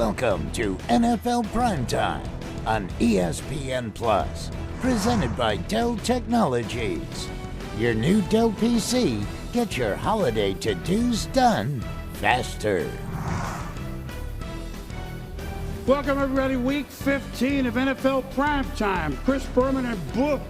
Welcome to NFL Primetime on ESPN Plus, presented by Dell Technologies. Your new Dell PC gets your holiday to-dos done faster. Welcome, everybody. Week 15 of NFL Primetime. Chris Berman and Book.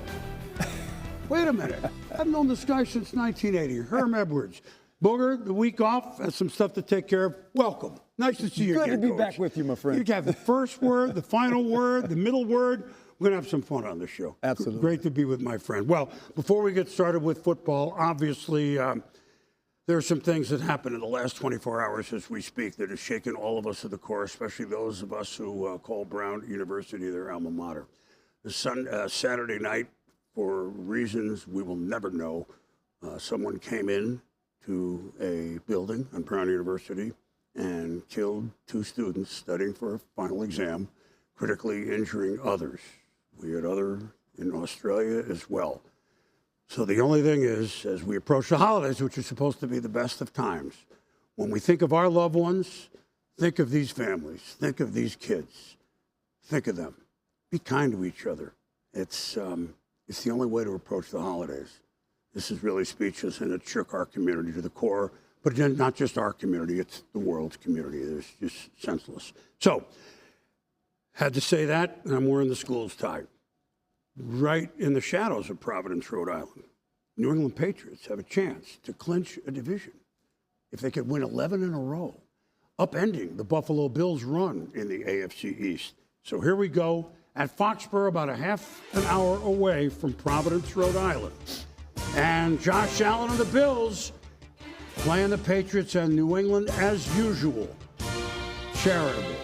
Wait a minute. I've known this guy since 1980. Herm Edwards. Booger, the week off, has some stuff to take care of. Welcome. Nice to see you again, Good to be Coach. back with you, my friend. You have the first word, the final word, the middle word. We're going to have some fun on the show. Absolutely. Great to be with my friend. Well, before we get started with football, obviously there are some things that happened in the last 24 hours as we speak that has shaken all of us to the core, especially those of us who call Brown University their alma mater. Saturday night, for reasons we will never know, someone came in to a building on Brown University and killed two students studying for a final exam, critically injuring others. We had other in Australia as well. So the only thing is, as we approach the holidays, which are supposed to be the best of times, when we think of our loved ones, think of these families, think of these kids, think of them. Be kind to each other. It's the only way to approach the holidays. This is really speechless, and it shook our community to the core. But again, not just our community, it's the world's community. It's just senseless. So, had to say that, and I'm wearing the school's tie. Right in the shadows of Providence, Rhode Island, New England Patriots have a chance to clinch a division if they could win 11 in a row, upending the Buffalo Bills' run in the AFC East. So here we go at Foxborough, about a half an hour away from Providence, Rhode Island. And Josh Allen and the Bills playing the Patriots and New England as usual. Charitable.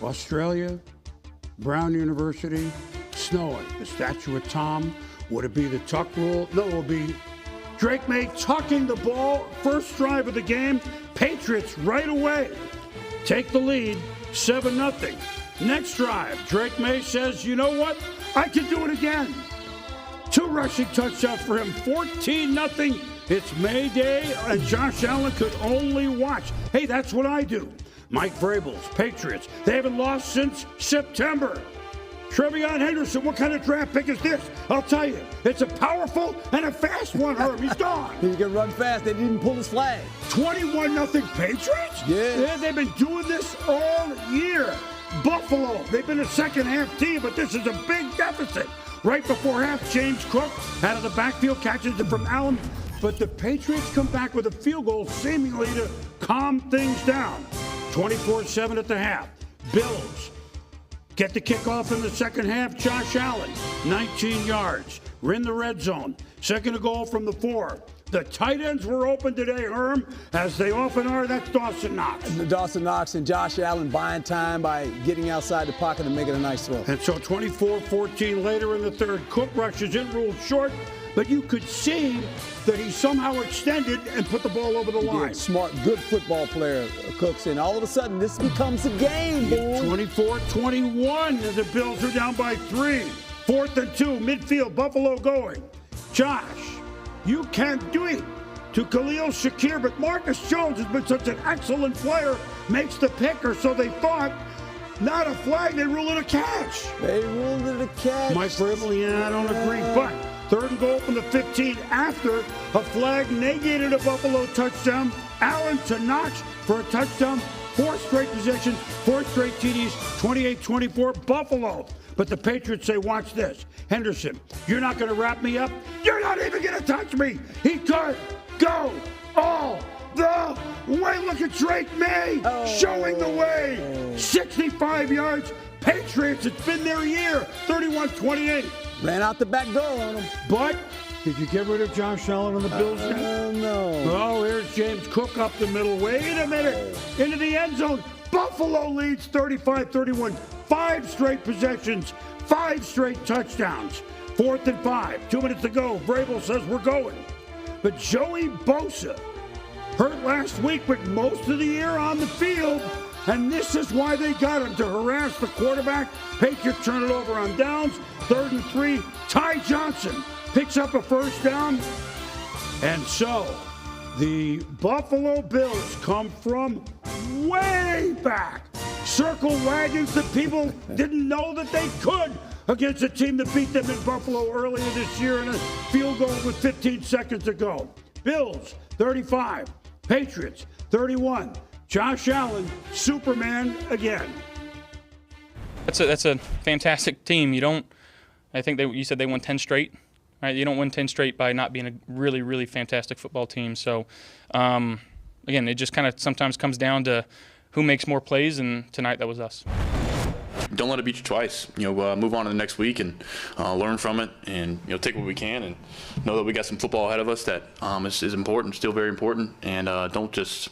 Australia, Brown University, snowing. The statue of Tom. Would it be the tuck rule? No, it will be Drake May tucking the ball. First drive of the game. Patriots right away take the lead, 7-0. Next drive, Drake May says, you know what? I can do it again. 2 rushing touchdowns for him, 14-0. It's May Day, and Josh Allen could only watch. Hey, that's what I do. Mike Vrabel's Patriots, they haven't lost since September. Trevion Henderson, what kind of draft pick is this? I'll tell you, it's a powerful and a fast one, Herb. He's gone. He can run fast. They didn't pull his flag. 21-0 Patriots? Yeah. They've been doing this all year. Buffalo, they've been a second-half team, but this is a big deficit. Right before half, James Cook out of the backfield catches it from Allen. But the Patriots come back with a field goal seemingly to calm things down. 24-7 at the half. Bills get the kickoff in the second half. Josh Allen, 19 yards. We're in the red zone. Second and goal from the 4. The tight ends were open today, Herm, as they often are. That's Dawson Knox. Dawson Knox and Josh Allen buying time by getting outside the pocket and making a nice throw. And so 24-14 later in the third. Cook rushes in, ruled short, but you could see that he somehow extended and put the ball over the line. Smart, good football player, Cooks, and all of a sudden this becomes a game, boy. 24-21, and the Bills are down by 3. 4th and 2, midfield, Buffalo going. Josh, you can't do it to Khalil Shakir, but Marcus Jones has been such an excellent player, makes the pick, or so they thought. Not a flag, they rule it a catch. They ruled it a catch. Mike Vrabel, yeah, I don't agree, but third and goal from the 15 after a flag negated a Buffalo touchdown. Allen to Knox for a touchdown. 4 straight possessions, 4 straight TDs, 28-24, Buffalo. But the Patriots say, watch this. Henderson, you're not going to wrap me up. You're not even going to touch me. He could go all the way. Look at Drake May showing the way. 65 yards. Patriots, it's been their year. 31-28. Ran out the back door on him. But did you get rid of Josh Allen on the Bills? No. Oh, here's James Cook up the middle. Wait a minute. Into the end zone. Buffalo leads 35-31. 5 straight possessions. 5 straight touchdowns. 4th and 5. 2 minutes to go. Vrabel says we're going. But Joey Bosa, hurt last week, but most of the year on the field. And this is why they got him, to harass the quarterback. Patriots turn it over on downs. 3rd and 3. Ty Johnson picks up a first down. And so the Buffalo Bills come from way back circle wagons that people didn't know that they could against a team that beat them in Buffalo earlier this year in a field goal with 15 seconds to go. Bills, 35. Patriots, 31. Josh Allen, Superman again. That's a fantastic team. I think you said they won 10 straight, right? You don't win 10 straight by not being a really, really fantastic football team. So, again, it just kind of sometimes comes down to who makes more plays, and tonight that was us. Don't let it beat you twice. Move on to the next week and learn from it, and take what we can, and know that we got some football ahead of us that is important, still very important, and don't just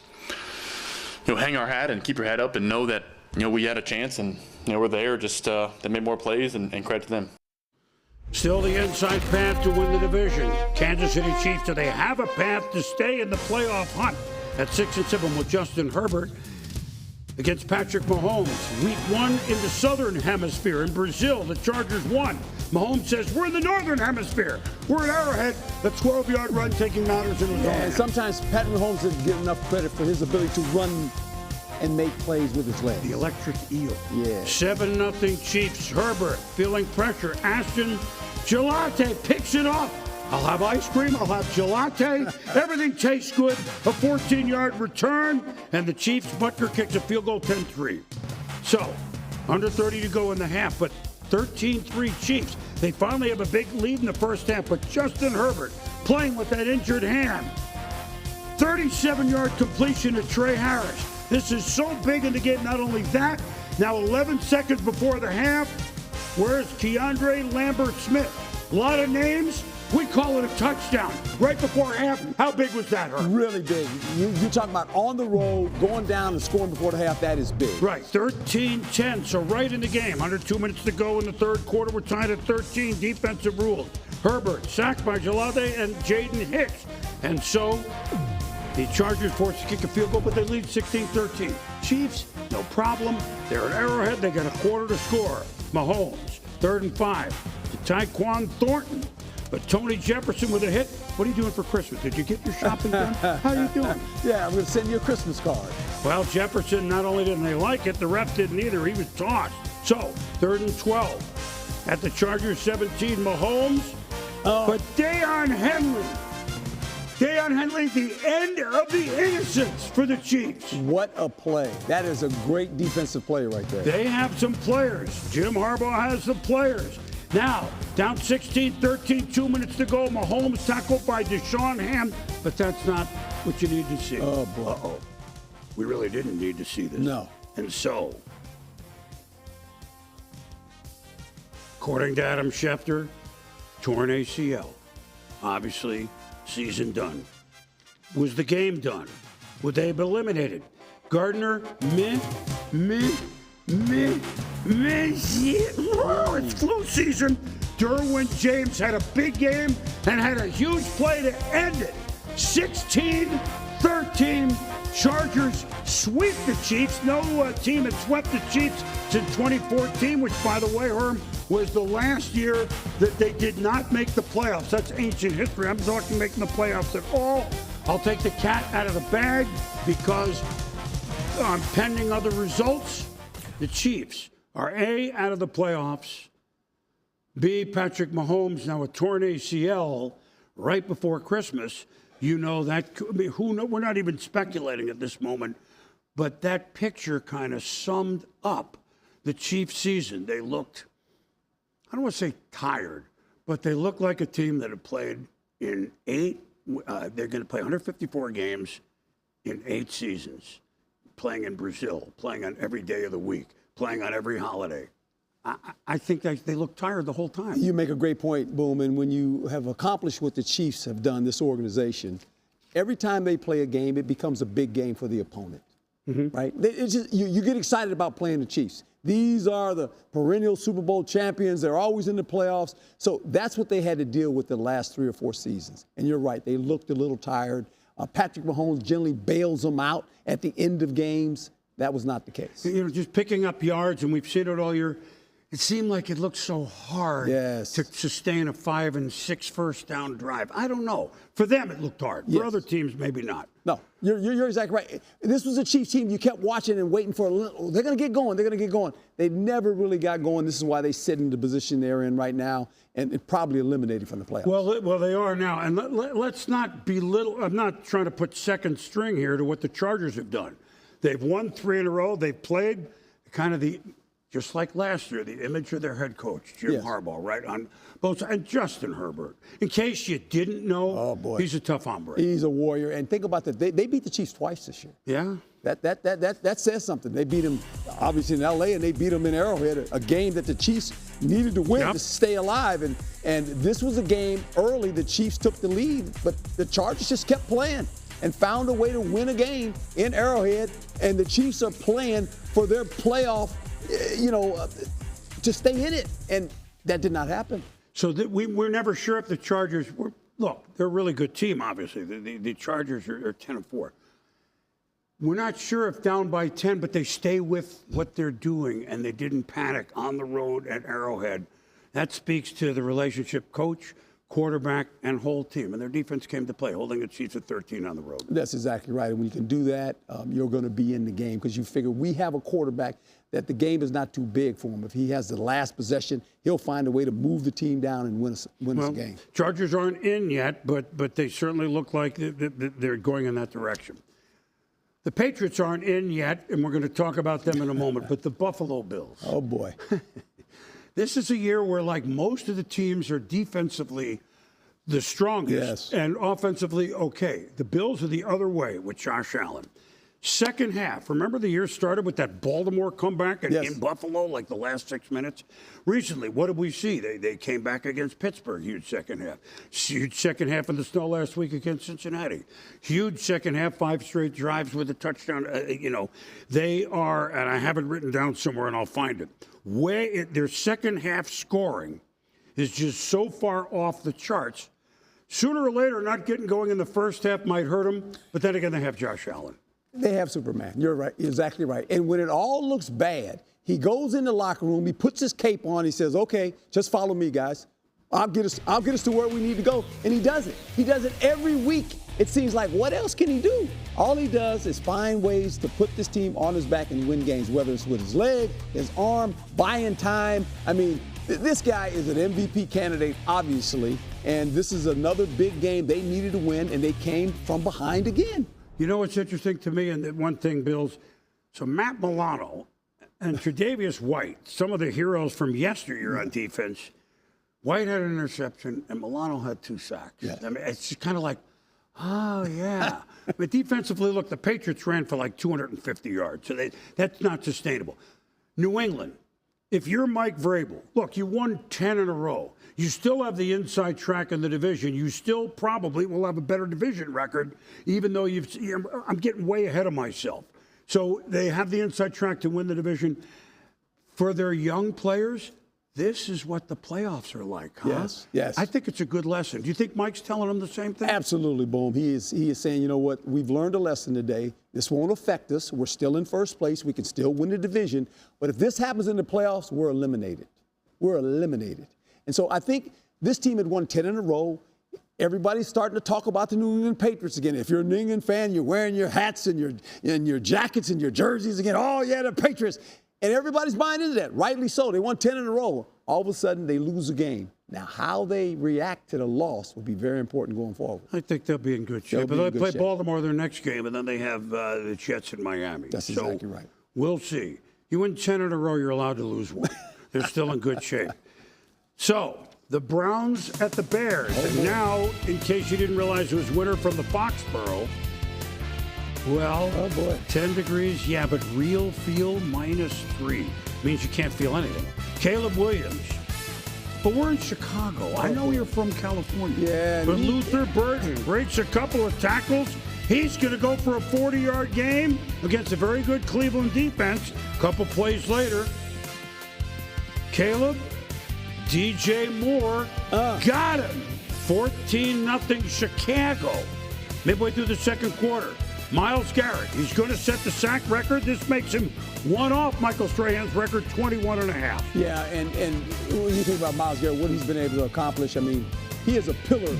hang our hat and keep your head up and know that we had a chance and we're there. Just they made more plays, and credit to them. Still the inside path to win the division. Kansas City Chiefs, do they have a path to stay in the playoff hunt at 6-7 with Justin Herbert against Patrick Mahomes? Week 1 in the Southern Hemisphere. In Brazil, the Chargers won. Mahomes says, we're in the Northern Hemisphere. We're at Arrowhead, a 12-yard run taking matters in his own And hands. sometimes Patrick Mahomes doesn't get enough credit for his ability to run and make plays with his legs. The electric eel. Yeah. 7-0 Chiefs. Herbert feeling pressure. Ashton Gelate picks it up. I'll have ice cream. I'll have gelate. Everything tastes good. A 14-yard return. And the Chiefs, Butker kicks a field goal, 10-3. So, under 30 to go in the half, but 13-3 Chiefs. They finally have a big lead in the first half, but Justin Herbert playing with that injured hand. 37-yard completion to Trey Harris. This is so big in the game. Not only that, now 11 seconds before the half, where's Keandre Lambert-Smith? A lot of names. We call it a touchdown. Right before half, how big was that, Herb? Really big. You talking about on the road, going down and scoring before the half, that is big. Right, 13-10, so right in the game. Under 2 minutes to go in the third quarter. We're tied at 13, defensive rules. Herbert, sacked by Gelade and Jaden Hicks. And so the Chargers forced to kick a field goal, but they lead 16-13. Chiefs, no problem. They're at Arrowhead. They got a quarter to score. Mahomes, 3rd and 5 to Tyquan Thornton. But Tony Jefferson with a hit. What are you doing for Christmas? Did you get your shopping done? How are you doing? Yeah, I'm going to send you a Christmas card. Well, Jefferson, not only didn't they like it, the ref didn't either. He was tossed. So, 3rd and 12. At the Chargers 17, Mahomes. But Deion Henley, the end of the innocence for the Chiefs. What a play. That is a great defensive play right there. They have some players. Jim Harbaugh has some players. Now, down 16-13, 2 minutes to go. Mahomes tackled by Deshaun Ham, but that's not what you need to see. Oh, boy. Uh-oh. We really didn't need to see this. No. And so, according to Adam Schefter, torn ACL. Obviously, season done. Was the game done? Would they have been eliminated? Gardner, it's flu season. Derwin James had a big game and had a huge play to end it. 16-13. Chargers sweep the Chiefs. No team had swept the Chiefs since 2014, which, by the way, Herm, was the last year that they did not make the playoffs. That's ancient history. I'm talking making the playoffs at all. I'll take the cat out of the bag because pending other results, the Chiefs are A, out of the playoffs, B, Patrick Mahomes, now a torn ACL right before Christmas. You know that, I mean, we're not even speculating at this moment, but that picture kind of summed up the Chiefs season. They looked, I don't want to say tired, but they looked like a team that had played in they're going to play 154 games in 8 seasons, playing in Brazil, playing on every day of the week, playing on every holiday. I think they look tired the whole time. You make a great point, Boom. And when you have accomplished what the Chiefs have done, this organization, every time they play a game, it becomes a big game for the opponent, right? It's just, you get excited about playing the Chiefs. These are the perennial Super Bowl champions. They're always in the playoffs. So that's what they had to deal with the last 3 or 4 seasons. And you're right, they looked a little tired. Patrick Mahomes generally bails them out at the end of games. That was not the case. You know, just picking up yards, and we've seen it all year. it seemed like it looked so hard to sustain a 5 and 6 first down drive. I don't know. For them, it looked hard. For other teams, maybe not. No, you're exactly right. This was a Chiefs team you kept watching and waiting for a little. They're going to get going. They're going to get going. They never really got going. This is why they sit in the position they're in right now and probably eliminated from the playoffs. Well, they are now. And let's not belittle. I'm not trying to put second string here to what the Chargers have done. They've won 3 in a row. They've played kind of just like last year, the image of their head coach, Jim Harbaugh, right on both sides, and Justin Herbert. In case you didn't know, he's a tough hombre. He's a warrior. And think about that. They beat the Chiefs twice this year. Yeah. That says something. They beat them, obviously, in L.A., and they beat them in Arrowhead, a game that the Chiefs needed to win to stay alive. And this was a game early. The Chiefs took the lead, but the Chargers just kept playing and found a way to win a game in Arrowhead. And the Chiefs are playing for their playoff, to stay in it. And that did not happen. So we're never sure if the Chargers were. Look, they're a really good team, obviously. The Chargers are 10-4. We're not sure if down by 10, but they stay with what they're doing, and they didn't panic on the road at Arrowhead. That speaks to the relationship coach, quarterback, and whole team. And their defense came to play, holding the Chiefs at 13 on the road. That's exactly right. And when you can do that, you're going to be in the game because you figure we have a quarterback that the game is not too big for him. If he has the last possession, he'll find a way to move the team down and win us a game. Chargers aren't in yet, but they certainly look like they're going in that direction. The Patriots aren't in yet, and we're going to talk about them in a moment, but the Buffalo Bills. Oh, boy. This is a year where, like most of the teams, are defensively the strongest and offensively okay. The Bills are the other way with Josh Allen. Second half, remember the year started with that Baltimore comeback in Buffalo, like the last 6 minutes? Recently, what did we see? They came back against Pittsburgh, huge second half. Huge second half in the snow last week against Cincinnati. Huge second half, 5 straight drives with a touchdown. They are, and I have it written down somewhere and I'll find it, their second half scoring is just so far off the charts. Sooner or later, not getting going in the first half might hurt them, but then again, they have Josh Allen. They have Superman. You're right. You're exactly right. And when it all looks bad, he goes in the locker room, he puts his cape on, he says, okay, just follow me, guys. I'll get us to where we need to go. And he does it. He does it every week. It seems like, what else can he do? All he does is find ways to put this team on his back and win games, whether it's with his leg, his arm, buying time. I mean, this guy is an MVP candidate, obviously, and this is another big game they needed to win, and they came from behind again. You know what's interesting to me, and one thing, Bills, so Matt Milano and Tre'Davious White, some of the heroes from yesteryear on defense, White had an interception, and Milano had 2 sacks. Yeah. I mean, it's just kind of like, oh, yeah. But defensively, look, the Patriots ran for like 250 yards, so that's not sustainable. New England, if you're Mike Vrabel, look, you won 10 in a row. You still have the inside track in the division. You still probably will have a better division record, even though I'm getting way ahead of myself. So they have the inside track to win the division. For their young players, this is what the playoffs are like, huh? Yes. I think it's a good lesson. Do you think Mike's telling them the same thing? Absolutely, Boom. He is saying, you know what, we've learned a lesson today. This won't affect us. We're still in first place. We can still win the division. But if this happens in the playoffs, we're eliminated. We're eliminated. And so I think this team had won 10 in a row. Everybody's starting to talk about the New England Patriots again. If you're a New England fan, you're wearing your hats and your jackets and your jerseys again. Oh, yeah, the Patriots. And everybody's buying into that, rightly so. They won 10 in a row. All of a sudden, they lose a game. Now, how they react to the loss will be very important going forward. I think they'll be in good shape. But they play Baltimore their next game, and then they have the Jets in Miami. That's exactly right. We'll see. You win 10 in a row, you're allowed to lose 1. They're still in good shape. So, the Browns at the Bears. And now, in case you didn't realize it was winter from the Foxborough, well, 10 degrees, yeah, but real feel -3. Means you can't feel anything. Caleb Williams. But we're in Chicago. I know you're from California. Yeah. But Luther Burden breaks a couple of tackles. He's going to go for a 40-yard game against a very good Cleveland defense. A couple plays later, Caleb, DJ Moore got him. 14-0 Chicago. Midway through the second quarter, Myles Garrett, he's going to set the sack record. This makes him one off Michael Strahan's record, 21.5. Yeah, and when you think about Myles Garrett, what he's been able to accomplish, I mean, he is a pillar,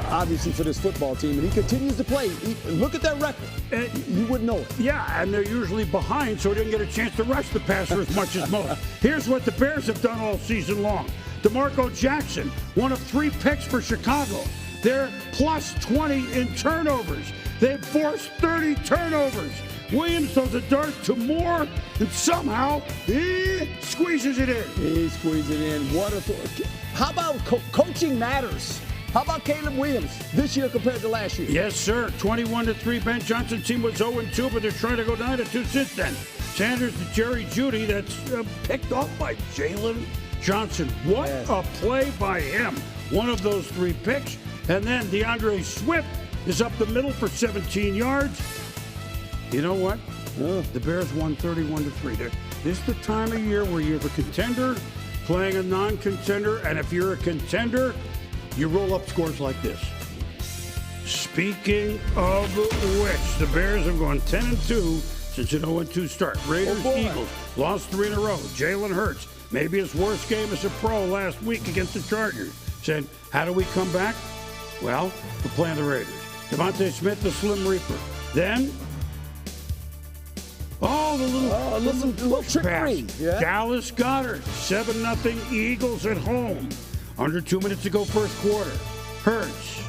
obviously, for this football team, and he continues to play. Look at that record. You wouldn't know it. Yeah, and they're usually behind, so he didn't get a chance to rush the passer as much as most. Here's what the Bears have done all season long. DeMarco Jackson, one of 3 picks for Chicago. They're plus 20 in turnovers. They've forced 30 turnovers. Williams throws a dart to Moore, and somehow he squeezes it in. He squeezed it in. How about coaching matters? How about Caleb Williams this year compared to last year? Yes, sir. 21-3. Ben Johnson's team was 0-2, but they're trying to go 9-2 since then. Sanders to Jerry Jeudy. That's picked off by Jalen Johnson. What a play by him. One of those 3 picks. And then DeAndre Swift is up the middle for 17 yards. You know what? The Bears won 31-3. This is the time of year where you're the contender playing a non-contender, and if you're a contender, you roll up scores like this. Speaking of which, the Bears have gone 10-2 since an 0-2 start. Raiders, Eagles, lost 3 in a row. Jalen Hurts, maybe his worst game as a pro last week against the Chargers, said, how do we come back? Well, we're playing the Raiders. Devontae Smith, the Slim Reaper. Then, the little trickery. pass. Yeah. Dallas Goedert, 7-0 Eagles at home. Under 2 minutes to go first quarter. Hurts.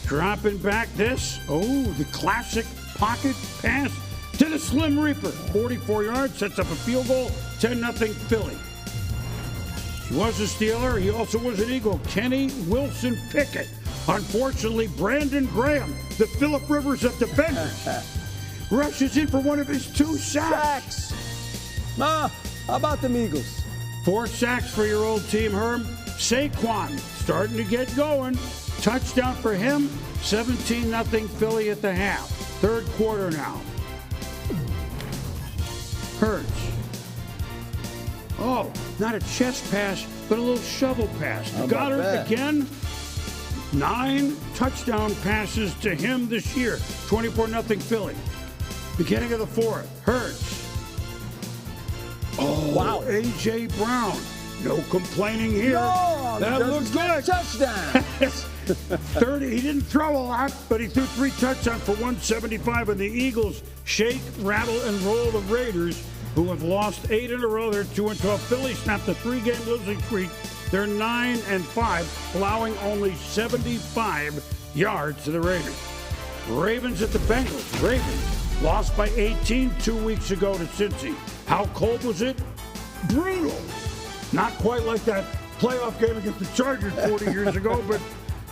Dropping back this. The classic pocket pass to the Slim Reaper. 44 yards, sets up a field goal. 10-0 Philly. He was a Steeler. He also was an Eagle. Kenny Wilson Pickett. Unfortunately, Brandon Graham, the Phillip Rivers of defenders, rushes in for one of his 2 sacks. How about them Eagles? 4 sacks for your old team, Herm. Saquon starting to get going. Touchdown for him. 17-0 Philly at the half. Third quarter now. Hurts. Not a chest pass, but a little shovel pass. Goddard again. 9 touchdown passes to him this year. 24-0 Philly. Beginning of the 4th. Hurts. Wow. A.J. Brown. No complaining here. No, that looks good. Touchdown. 30. He didn't throw a lot, but he threw 3 touchdowns for 175. And the Eagles shake, rattle, and roll the Raiders, who have lost 8 in a row. They're 2-12. Philly snapped a 3-game losing streak. They're 9-5, allowing only 75 yards to the Raiders. Ravens at the Bengals. Ravens lost by 18 2 weeks ago to Cincy. How cold was it? Brutal. Not quite like that playoff game against the Chargers 40 years ago, but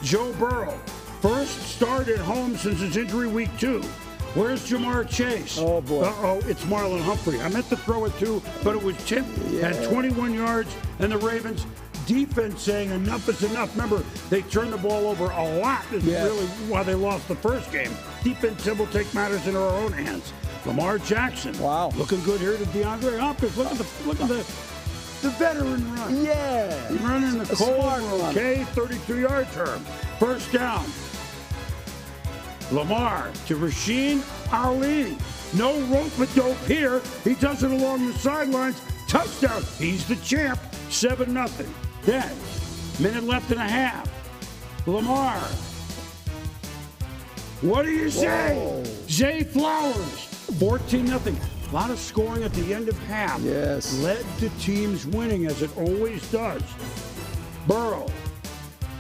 Joe Burrow, first start at home since his injury week 2. Where's Jamar Chase? Oh, boy. It's Marlon Humphrey. I meant to throw it too, but it was Chip. Had 21 yards, and the Ravens defense saying enough is enough. Remember, they turned the ball over a lot. Is really why they lost the first game. Defense will take matters into our own hands. Lamar Jackson. Wow. Looking good here to DeAndre Hopkins. Look at the veteran run. Yeah. He's running the cold, okay, 32 yard term. First down. Lamar to Rasheen Ali. No rope-a-dope here. He does it along the sidelines. Touchdown. He's the champ. 7-0. Then, minute left and a half. Lamar. What do you say? Whoa. Zay Flowers. 14-0. A lot of scoring at the end of half. Yes. Led the teams winning, as it always does. Burrow.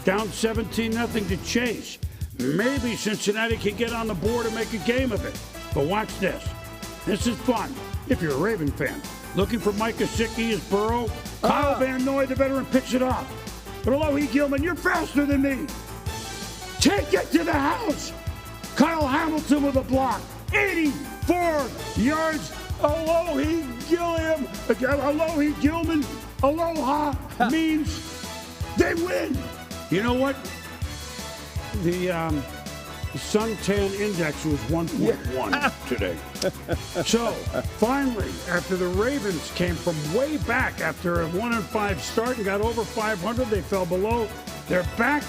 Down 17-0 to Chase. Maybe Cincinnati can get on the board and make a game of it. But watch this. This is fun if you're a Raven fan. Looking for Mike Gesicki as Burrow. Kyle Van Noy, the veteran, picks it up. But Alohi Gilman, you're faster than me. Take it to the house. Kyle Hamilton with a block. 84 yards. Alohi Gilman. Aloha means they win. You know what? The suntan index was 1.1 today. So, finally, after the Ravens came from way back after a 1-5 start and got over 500, they fell below. They're back.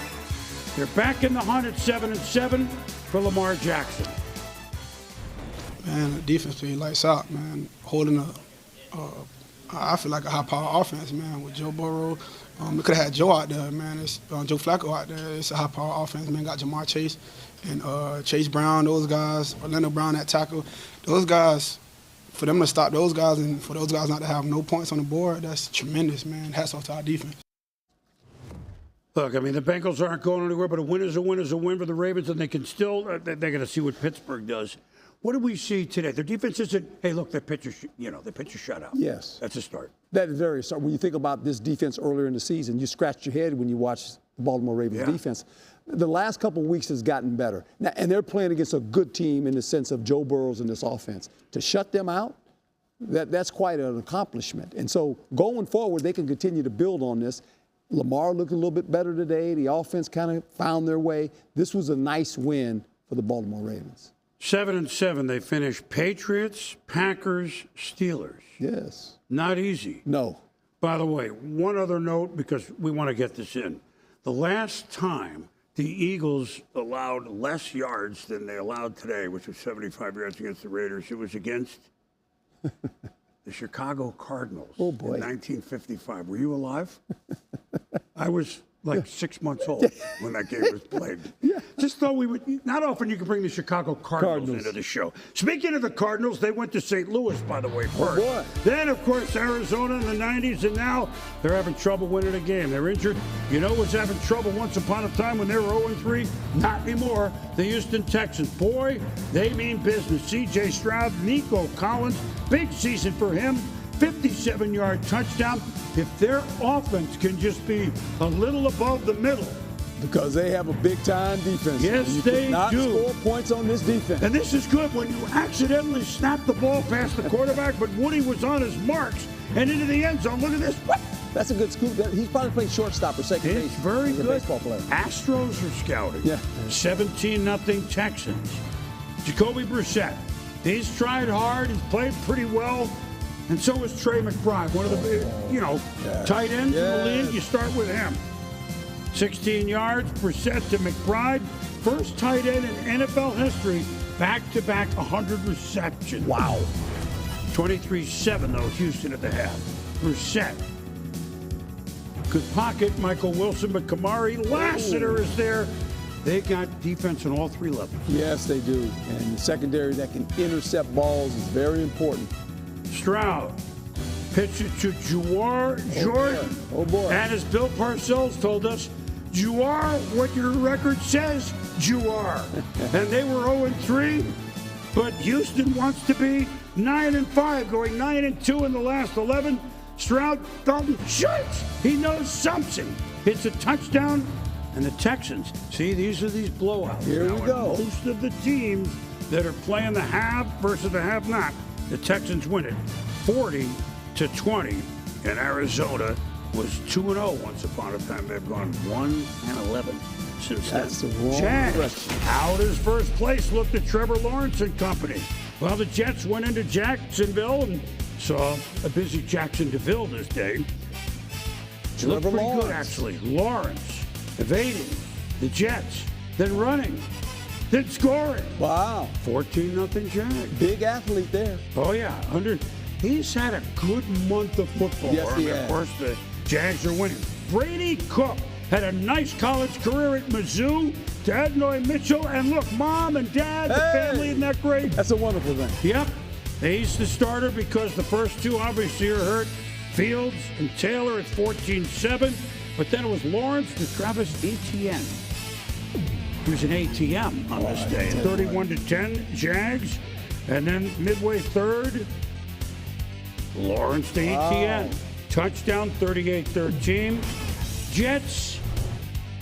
They're back in the hunt at 7-7. for Lamar Jackson. Man, the defense played lights out, man. Holding I feel like a high-power offense, man, with Joe Burrow. We could have had Joe out there, man. It's Joe Flacco out there. It's a high-power offense, man. Got Jamar Chase and Chase Brown, those guys, Orlando Brown at tackle. Those guys, for them to stop those guys and for those guys not to have no points on the board, that's tremendous, man. Hats off to our defense. Look, I mean, the Bengals aren't going anywhere, but a win is a win is a win for the Ravens, and they can still, they're going to see what Pittsburgh does. What do we see today? Their defense isn't, hey, look, their pitcher, their pitcher shut out. Yes. That's a start. That is very start. When you think about this defense earlier in the season, you scratch your head when you watch the Baltimore Ravens defense. The last couple of weeks has gotten better. Now, and they're playing against a good team in the sense of Joe Burrows in this offense. To shut them out, that's quite an accomplishment. And so going forward, they can continue to build on this. Lamar looked a little bit better today. The offense kind of found their way. This was a nice win for the Baltimore Ravens. 7-7, they finished Patriots, Packers, Steelers. Yes. Not easy. No. By the way, one other note, because we want to get this in. The last time the Eagles allowed less yards than they allowed today, which was 75 yards against the Raiders, it was against the Chicago Cardinals. Oh, boy. In 1955. Were you alive? I was like 6 months old when that game was played. Just thought we would, not often you can bring the Chicago Cardinals into the show. Speaking of the Cardinals, they went to St. Louis, by the way, first. boy. Then, of course, Arizona in the 90s, and now they're having trouble winning a game. They're injured. You know who was having trouble once upon a time when they were 0-3? Not anymore. The Houston Texans. Boy, they mean business. C.J. Stroud, Nico Collins, big season for him. 57-yard touchdown. If their offense can just be a little above the middle. Because they have a big-time defense. Yes, you they cannot do. Score points on this defense. And this is good when you accidentally snap the ball past the quarterback, but Woody was on his marks and into the end zone. Look at this. What? That's a good scoop. He's probably playing shortstop or second base. It's very as a good. baseball player. Astros are scouting. Yeah. 17-0 Texans. Jacoby Brissett. He's tried hard. He's played pretty well. And so is Trey McBride, one of the, tight ends in the league. You start with him. 16 yards, Brissett to McBride. First tight end in NFL history, back-to-back 100 receptions. Wow. 23-7, though, Houston at the half. Brissett. Good pocket, Michael Wilson, but Kamari Lassiter is there. They got defense on all three levels. Yes, they do. And the secondary that can intercept balls is very important. Stroud. Pitch it to Jawar Jordan. Oh, boy. And as Bill Parcells told us, Jawar, what your record says, Jawar. And they were 0-3, but Houston wants to be 9-5, going 9-2 in the last 11. Stroud, Dalton shoots. He knows something. It's a touchdown. And the Texans, see, these are these blowouts. Here we go. Most of the teams that are playing the have versus the have not, the Texans win it 40-20. And Arizona was 2-0 once upon a time. They've gone 1-11 since That's then. the wrong Jags direction. out as first place. Looked at Trevor Lawrence and company. Well, the Jets went into Jacksonville and saw a busy Jackson DeVille this day. Looked pretty Lawrence. good, actually. Lawrence evading the Jets, then running, then scoring. Wow. 14-0 Jags. Big athlete there. Oh, yeah. He's had a good month of football. Yes, he Of has. course, the Jags are winning. Brady Cook had a nice college career at Mizzou. To Adonai Mitchell. And look, Mom and Dad, the family, isn't that great? That's a wonderful thing. Yep. He's the starter because the first two obviously are hurt. Fields and Taylor at 14-7. But then it was Lawrence to Travis Etienne. He was an ATM on this day. 31-10 Jags. And then midway third, Lawrence to Etienne. Touchdown, 38-13. Jets,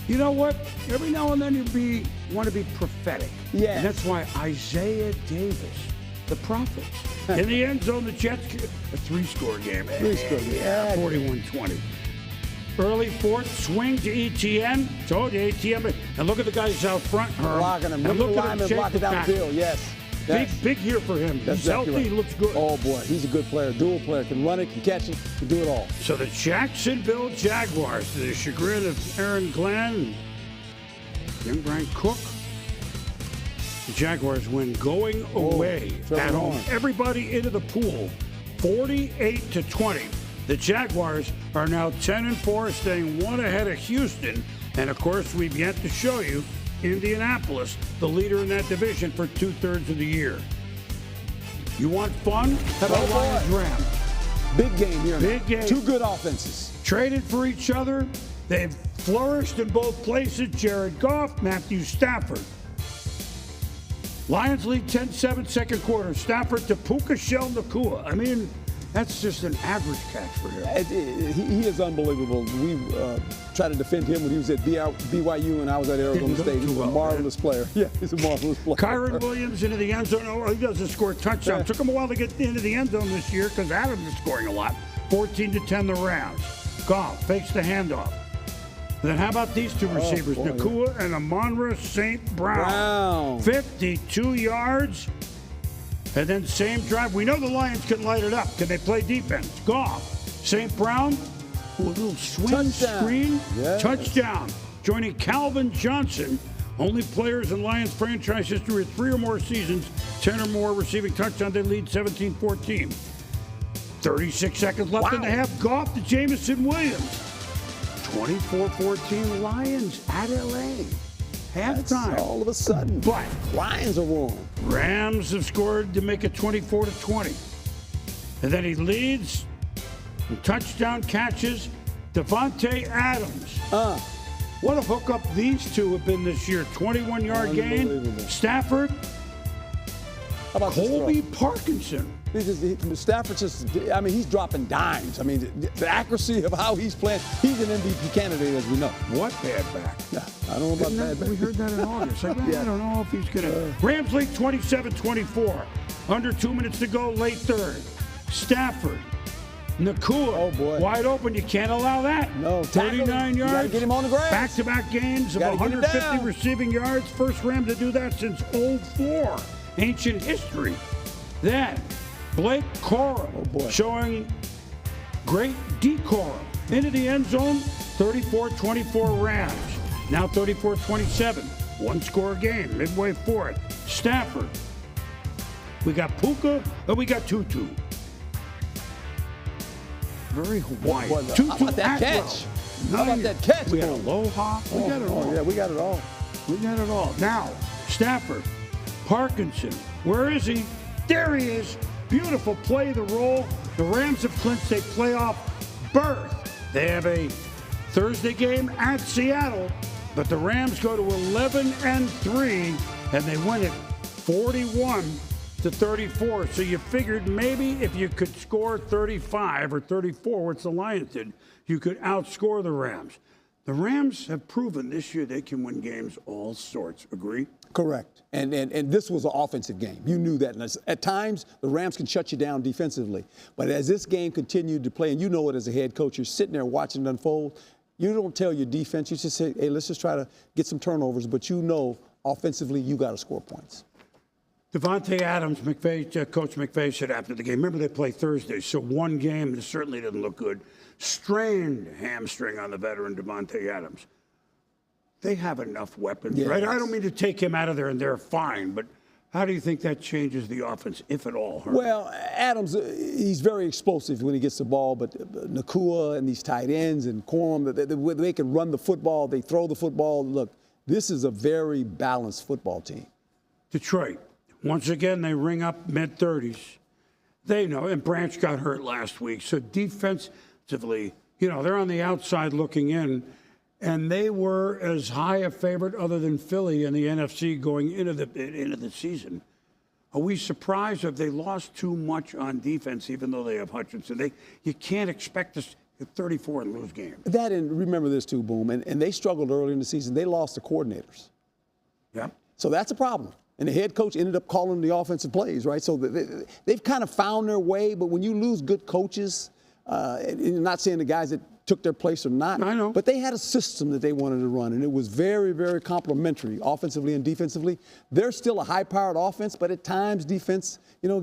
you know what? Every now and then you want to be prophetic. Yes. And that's why Isaiah Davis, the prophet, in the end zone, the Jets, a three-score game. Three-score game. Yeah, 41-20. Early fourth, swing to Etienne. Told you, Etienne. And look at the guys out front. Herm. Blocking him. And Look look at the at him lineman shake blocking the down the tackle. field. Yes. Big year for him. That's He's healthy. exactly He right. looks good. Oh, boy. He's a good player. Dual player. Can run it, can catch it, can do it all. So the Jacksonville Jaguars, to the chagrin of Aaron Glenn and young Brian Cook, The Jaguars win going away at home. Everybody into the pool, 48-20. The Jaguars are now 10-4, staying one ahead of Houston. And, of course, we've yet to show you Indianapolis, the leader in that division for 2/3 of the year. You want fun? How about Lions-Rams? Big game here. Big game. Two good offenses. Traded for each other. They've flourished in both places. Jared Goff, Matthew Stafford. Lions lead 10-7 second quarter. Stafford to Puka Shell Nakua. I mean, that's just an average catch for him. He is unbelievable. We tried to defend him when he was at BYU and I was at Arizona State. He's a marvelous player. Yeah, he's a marvelous player. Kyron Williams into the end zone. Oh, he doesn't score a touchdown. Took him a while to get into the end zone this year because Adams is scoring a lot. 14-10 the Rams. Goff fakes the handoff. Then how about these two receivers, Nakua and Amon-Ra St. Brown. 52 yards. And then same drive. We know the Lions can light it up. Can they play defense? Goff. St. Brown. A little swing screen. Yes. Touchdown. Joining Calvin Johnson. Only players in Lions franchise history with 3 or more seasons, 10 or more receiving touchdowns. They lead 17-14. 36 seconds left in the half. Goff to Jameson Williams. 24-14 Lions at LA. Halftime. All of a sudden. But Lions are warm. Rams have scored to make it 24-20. And then he leads in touchdown catches. Devontae Adams. What a hookup these two have been this year. 21-yard gain. Stafford. How about Colby Parkinson. Stafford he's dropping dimes. I mean, the accuracy of how he's playing. He's an MVP candidate, as we know. What bad back? Yeah, I don't know about bad back. We heard that in August. I don't know if he's going to. Rams lead 27-24. Under 2 minutes to go, late third. Stafford. Nakua. Wide open. You can't allow that. No. 39 yards. You got to get him on the grass. Back-to-back games of 150 receiving yards. First Ram to do that since 2004. Ancient history. Then Blake Corum showing great decorum into the end zone. 34-24 Rams. Now 34-27. One-score game, midway fourth. Stafford. We got Puka, and we got Tutu. Very Hawaiian. How about that catch? How about that catch? We got Aloha. We got it all. Yeah, we got it all. We got it all. Now, Stafford. Parkinson. Where is he? There he is. Beautiful play the roll. The Rams have clinched a playoff berth. They have a Thursday game at Seattle, but the Rams go to 11-3, and they win it 41-34. So you figured maybe if you could score 35 or 34, which the Lions did, you could outscore the Rams. The Rams have proven this year they can win games all sorts. Agree? Correct. And this was an offensive game. You knew that. And at times, the Rams can shut you down defensively. But as this game continued to play, and you know it as a head coach, you're sitting there watching it unfold. You don't tell your defense. You just say, hey, let's just try to get some turnovers. But you know, offensively, you got to score points. Devontae Adams, Coach McVay said after the game, remember they play Thursday, so one game certainly didn't look good. Strained hamstring on the veteran Devontae Adams. They have enough weapons, right? I don't mean to take him out of there and they're fine, but how do you think that changes the offense, if at all? Herman? Well, Adams, he's very explosive when he gets the ball, but Nakua and these tight ends and Corum, they can run the football, they throw the football. Look, this is a very balanced football team. Detroit, once again, they ring up mid-30s. They know, and Branch got hurt last week, so defensively, they're on the outside looking in. And they were as high a favorite other than Philly in the NFC going into the season. Are we surprised if they lost too much on defense, even though they have Hutchinson? You can't expect us at 34 and lose games. That, and remember this too, Boom, and they struggled early in the season. They lost the coordinators. Yeah. So that's a problem. And the head coach ended up calling the offensive plays, right? So they've kind of found their way, but when you lose good coaches, and you're not saying the guys that took their place or not. I know. But they had a system that they wanted to run, and it was very, very complimentary, offensively and defensively. They're still a high-powered offense, but at times defense,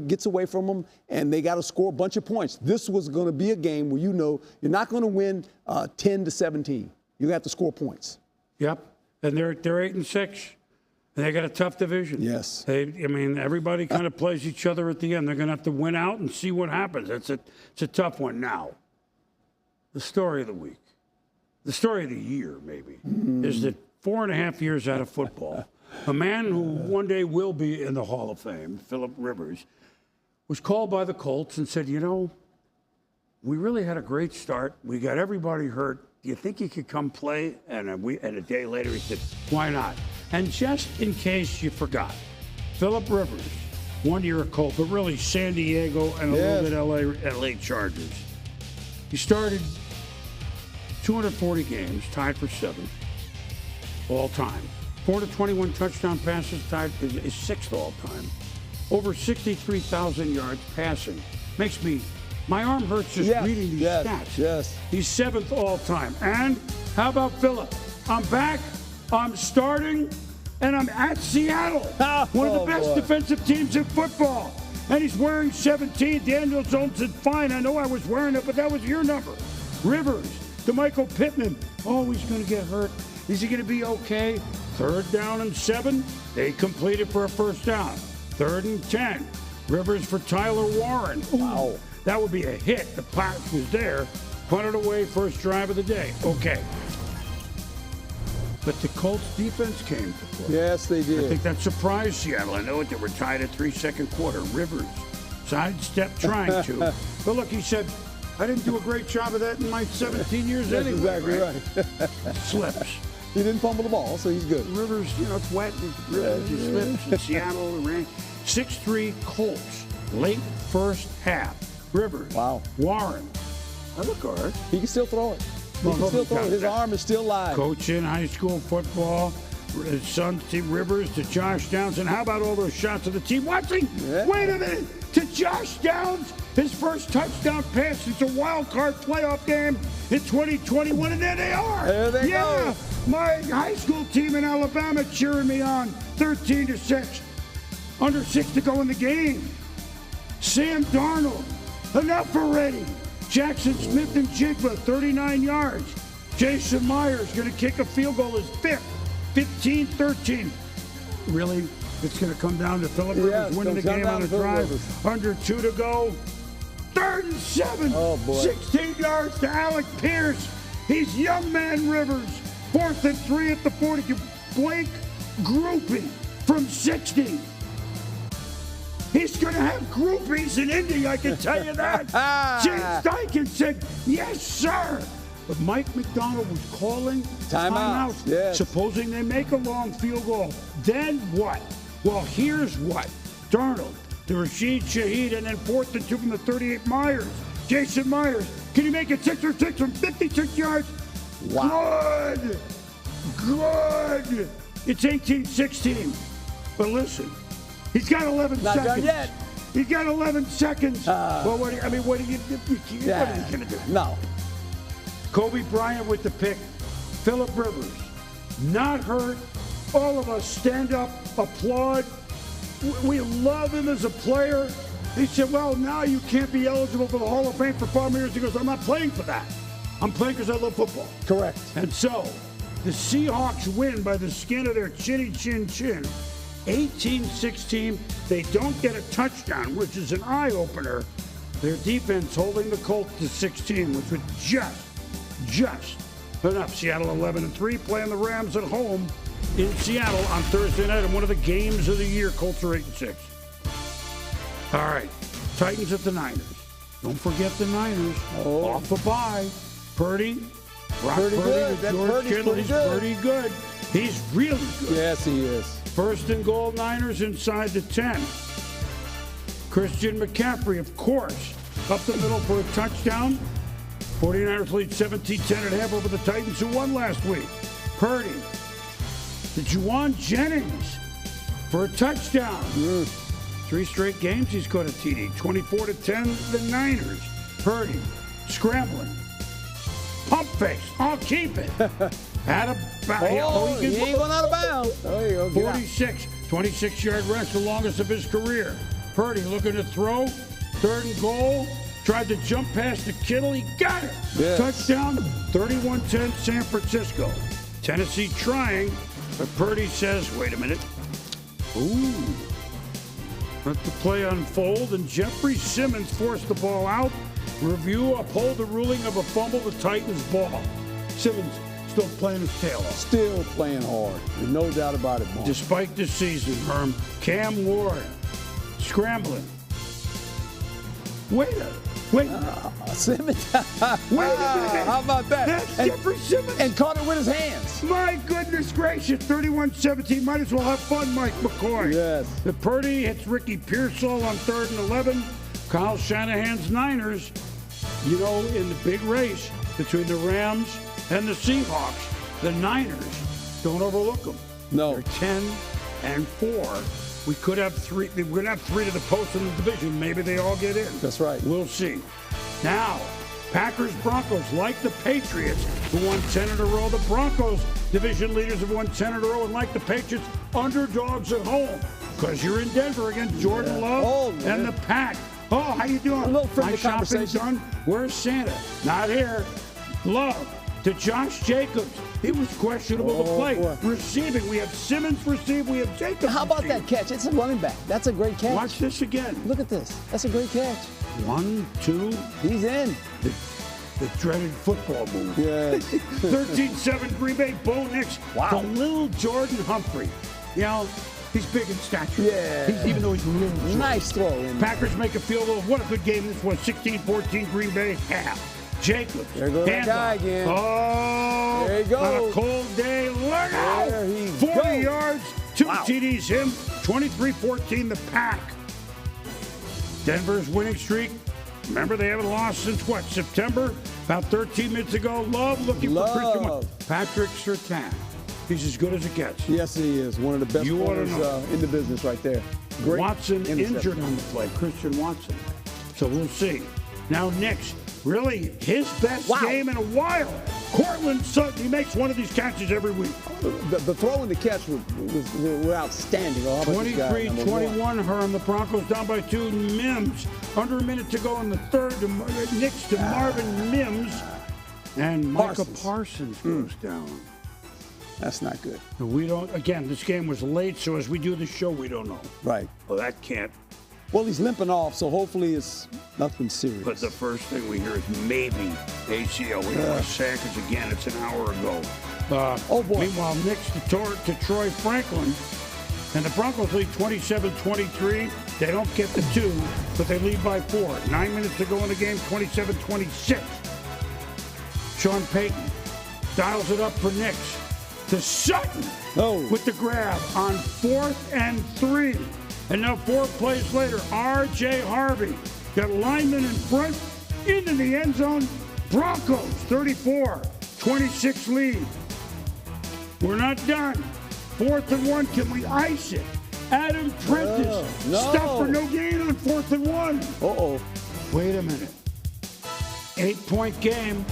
gets away from them, and they got to score a bunch of points. This was going to be a game where you're not going to win 10-17. You have to score points. Yep. And they're 8-6. And they got a tough division. Yes. Everybody kind of plays each other at the end. They're going to have to win out and see what happens. It's a tough one. Now, the story of the week, the story of the year maybe, is that 4.5 years out of football, a man who one day will be in the Hall of Fame, Philip Rivers, was called by the Colts and said, we really had a great start. We got everybody hurt. Do you think he could come play? And a day later he said, why not? And just in case you forgot, Philip Rivers, 1 year a Colt, but really San Diego and a little bit LA Chargers. He started 240 games, tied for 7th all time. 421 touchdown passes, tied is 6th all time. Over 63,000 yards passing. My arm hurts just reading these stats. Yes. He's 7th all time. And how about Philip? I'm back. I'm starting, and I'm at Seattle, one of the best defensive teams in football. And he's wearing 17. Daniel Jones said, fine, I know I was wearing it, but that was your number. Rivers to Michael Pittman. Oh, he's going to get hurt. Is he going to be okay? 3rd down and 7. They completed for a 1st down. 3rd and 10. Rivers for Tyler Warren. Ooh, wow. That would be a hit. The pass was there. Punted away, first drive of the day. Okay. But the Colts defense came to play. Yes, they did. I think that surprised Seattle. I know they were tied at 3 second quarter. Rivers sidestepped trying to. But look, he said, I didn't do a great job of that in my 17 years That's anyway. exactly right. Slips. He didn't fumble the ball, so he's good. Rivers, it's wet. Rivers, he slips. In Seattle, ran 6-3 Colts. Late first half. Rivers. Wow. Warren. I look hard. He can still throw it. His arm is still live. Coach in high school football. His son, Rivers, to Josh Downs. And how about all those shots of the team watching? Yeah. Wait a minute. To Josh Downs, his first touchdown pass. It's a wild card playoff game in 2021, and there they are. There they go. My high school team in Alabama cheering me on, 13-6. Under 6 to go in the game. Sam Darnold, enough already. Jackson Smith and Jigba, 39 yards. Jason Myers going to kick a field goal, his 5th, 15-13. Really? It's going to come down to Philip Rivers winning the game on a drive. Under 2 to go. 3rd and 7. Oh, boy. 16 yards to Alec Pierce. He's young man Rivers. 4th and 3 at the 40. Blake Groupie from 60. He's going to have groupies in Indy, I can tell you that. James Dykens said, yes, sir. But Mike McDonald was calling timeout. Yes. Supposing they make a long field goal. Then what? Well, here's what. Darnold to Rashid Shaheed, and then 4th and 2 from the 38, Myers. Jason Myers. Can he make it 6 or 6 from 56 yards? Wow. Good. It's 18-16. But listen. He's got 11 Not seconds. done yet. He's got 11 seconds. Well, what are you going to do? No. Kobe Bryant with the pick. Philip Rivers, not hurt. All of us stand up, applaud. We love him as a player. He said, well, now you can't be eligible for the Hall of Fame for 5 years. He goes, I'm not playing for that. I'm playing because I love football. Correct. And so, the Seahawks win by the skin of their chinny chin. 18-16, they don't get a touchdown, which is an eye-opener. Their defense holding the Colts to 16, which was just enough. Seattle 11-3, playing the Rams at home in Seattle on Thursday night in one of the games of the year. Colts are 8-6. All right, Titans at the Niners. Don't forget the Niners. Off a bye. Purdy. Brock Purdy good. to George Kittle. He's pretty good. He's really good. Yes, he is. 1st and goal, Niners inside the 10. Christian McCaffrey, of course, up the middle for a touchdown. 49ers lead 17-10 at half over the Titans, who won last week. Purdy to Juwan Jennings for a touchdown. 3 straight games he's caught a TD. 24-10, the Niners. Purdy scrambling. Pump face. I'll keep it. Had a he ain't going out of bounds. There you go. 46, 26-yard rush, the longest of his career. Purdy looking to throw. 3rd and goal. Tried to jump past the Kittle. He got it. Yes. Touchdown, 31-10, San Francisco. Tennessee trying, but Purdy says, wait a minute. Ooh. Let the play unfold, and Jeffrey Simmons forced the ball out. Review uphold the ruling of a fumble, the Titans' ball. Simmons still playing his tail off. Still playing hard. There's no doubt about it, Mark. Despite this season, Herm, Cam Ward scrambling. Wait. Simmons. Wait a minute. How about that? That's Jeffrey Simmons. And caught it with his hands. My goodness gracious, 31-17. Might as well have fun, Mike McCoy. Yes. The Purdy hits Ricky Pearsall on 3rd and 11. Kyle Shanahan's Niners, you know, in the big race between the Rams and the Seahawks, the Niners, don't overlook them. No. They're 10-4. We could have three. We're going to have 3 to the post in the division. Maybe they all get in. That's right. We'll see. Now, Packers, Broncos, like the Patriots, who won 10 in a row. The Broncos, division leaders, have won 10 in a row, and like the Patriots, underdogs at home. Because you're in Denver against Jordan Love and the Pack. Oh, how you doing? A little friendly My shopping's conversation. done. Where's Santa? Not here. Love to Josh Jacobs. He was questionable to play. Boy. Receiving, we have Simmons receive, we have Jacobs. How about receive. that catch? It's a running back. That's a great catch. Watch this again. Look at this. That's a great catch. 1, 2, He's in. the dreaded football move. Yes. 13-7 Green Bay, Bo Nix. Wow. The little Jordan Humphrey. You know, he's big in stature. Yeah. Even though he's a little short. Nice throw in. Packers make a field goal. What a good game this was. 16-14 Green Bay, half. Jacobs. There goes that handoff. guy again. Oh, There he on a goes. cold day, look out. There he 40 goes. yards, 2 Wow. TDs, him. 23-14 the Pack. Denver's winning streak. Remember, they haven't lost since what, September? About 13 minutes ago. Love looking for Christian Patrick Surtain. He's as good as it gets. Yes, he is. One of the best You ought to corners know. in the business right there. Great Watson interception. injured on the play, Christian Watson. So we'll see. Now, Knicks, really his best game in a while. Cortland Sutton, he makes one of these catches every week. The throw and the catch were outstanding. Oh, how about this guy, number 23-21, Herm. The Broncos down by 2. Mims, under a minute to go in the third. Knicks to Marvin Mims. And Micah Parsons goes down. That's not good. We don't, again, this game was late, so as we do the show, we don't know. Right. Well, that can't. Well, he's limping off, so hopefully it's nothing serious. But the first thing we hear is maybe ACL. We don't want to say it because, again, it's an hour ago. Oh, boy. Meanwhile, Knicks to Troy Franklin. And the Broncos lead 27-23. They don't get the 2, but they lead by 4. 9 minutes to go in the game, 27-26. Sean Payton dials it up for Knicks. To Sutton with the grab on 4th and 3. And now 4 plays later, R.J. Harvey got linemen in front into the end zone. Broncos 34-26 lead. We're not done. 4th and 1. Can we ice it? Adam Prentice stuff for no gain on 4th and 1. Uh-oh. Wait a minute. 8-point game.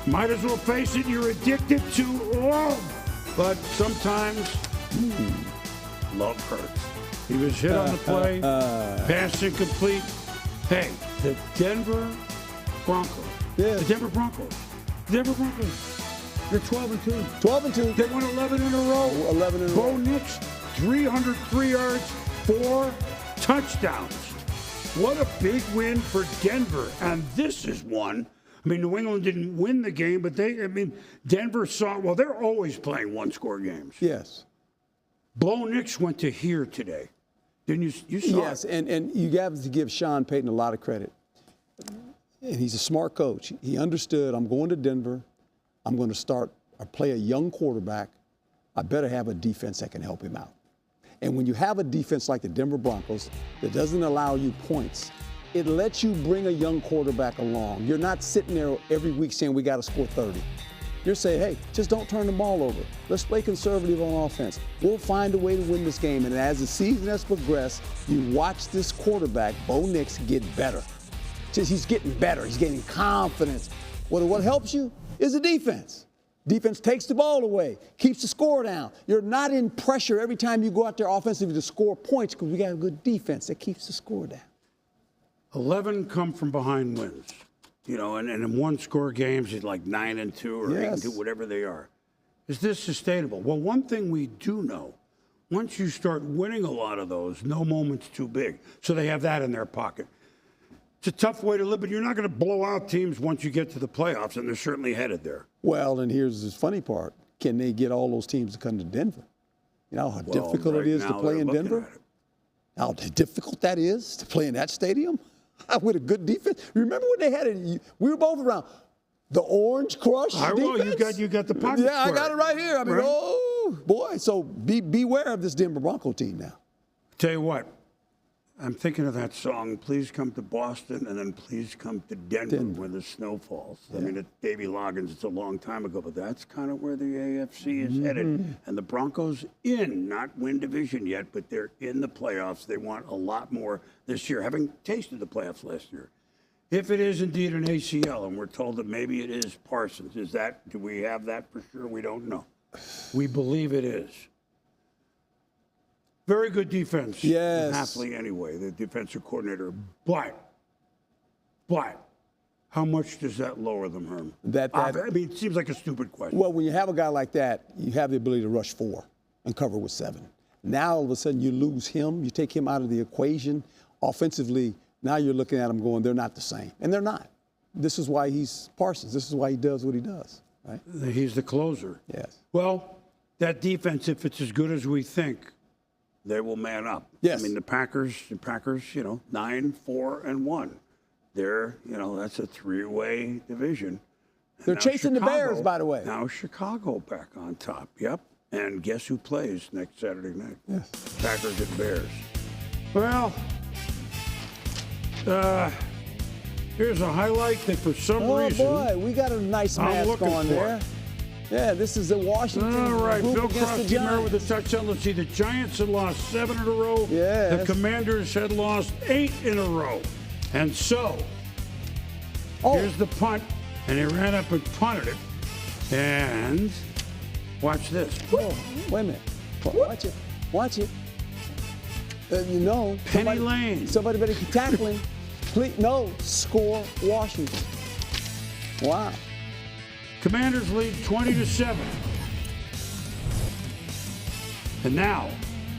Might as well face it, you're addicted to love. But sometimes, love hurts. He was hit on the play, pass incomplete. Hey, the Denver Broncos. Yes. The Denver Broncos. They're 12-2. 12-2. They won 11 in a row. 11 in a Bo row. Nix, 303 yards, 4 touchdowns. What a big win for Denver. And this is one. I mean, New England didn't win the game, but Denver saw, well, they're always playing one-score games. Yes. Bo Nix went to here today. Didn't you? You saw Yes, it. and you have to give Sean Payton a lot of credit. And he's a smart coach. He understood, I'm going to Denver. I'm going to start or play a young quarterback. I better have a defense that can help him out. And when you have a defense like the Denver Broncos that doesn't allow you points, it lets you bring a young quarterback along. You're not sitting there every week saying we got to score 30. You're saying, hey, just don't turn the ball over. Let's play conservative on offense. We'll find a way to win this game. And as the season has progressed, you watch this quarterback, Bo Nix, get better. He's getting better. He's getting confidence. What helps you is the defense. Defense takes the ball away, keeps the score down. You're not in pressure every time you go out there offensively to score points because we got a good defense that keeps the score down. 11 come from behind wins. You know, and in one-score games, it's like 9-2 or 8-2, whatever they are. Is this sustainable? Well, one thing we do know, once you start winning a lot of those, no moment's too big. So they have that in their pocket. It's a tough way to live, but you're not going to blow out teams once you get to the playoffs, and they're certainly headed there. Well, and here's the funny part. Can they get all those teams to come to Denver? You know how difficult it is to play in Denver? How difficult that is to play in that stadium with a good defense? Remember when they had it? We were both around. The Orange Crush defense? You got the pocket Yeah, square. I got it right here. I mean, Right? oh, boy. So beware of this Denver Bronco team now. Tell you what, I'm thinking of that song, Please Come to Boston, and then Please Come to Denver, where the snow falls. I mean, it's Davy Loggins, it's a long time ago, but that's kind of where the AFC is headed. And the Broncos not win division yet, but they're in the playoffs. They want a lot more this year, having tasted the playoffs last year. If it is indeed an ACL, and we're told that maybe it is Parsons, do we have that for sure? We don't know. We believe it is. Very good defense. Yes. Hafley anyway, the defensive coordinator. But how much does that lower them, Herm? I mean, it seems like a stupid question. Well, when you have a guy like that, you have the ability to rush 4 and cover with 7. Now, all of a sudden, you lose him. You take him out of the equation. Offensively, now you're looking at them going, they're not the same. And they're not. This is why he's Parsons. This is why he does what he does. Right? He's the closer. Yes. Well, that defense, if it's as good as we think, they will man up. Yes. I mean, the Packers, 9-4-1. They're, that's a 3-way division. And They're now chasing the Bears, Chicago- by the way. Now Chicago back on top. Yep. And guess who plays next Saturday night? Yes. Packers and Bears. Well, here's a highlight that for some reason. Oh, boy, we got a nice I'm mask looking on for there. it. Yeah, this is the Washington All right, group Bill against the Crosby there with a Giants. touchdown. Let's see, the Giants had lost 7 in a row. Yes. The Commanders had lost 8 in a row. And so, here's the punt, and they ran up and punted it. And watch this. Oh, wait a minute. Watch it. Watch it. Penny Lane. Somebody better keep tackling. Please, no, score Washington. Wow. Commanders lead 20-7. And now,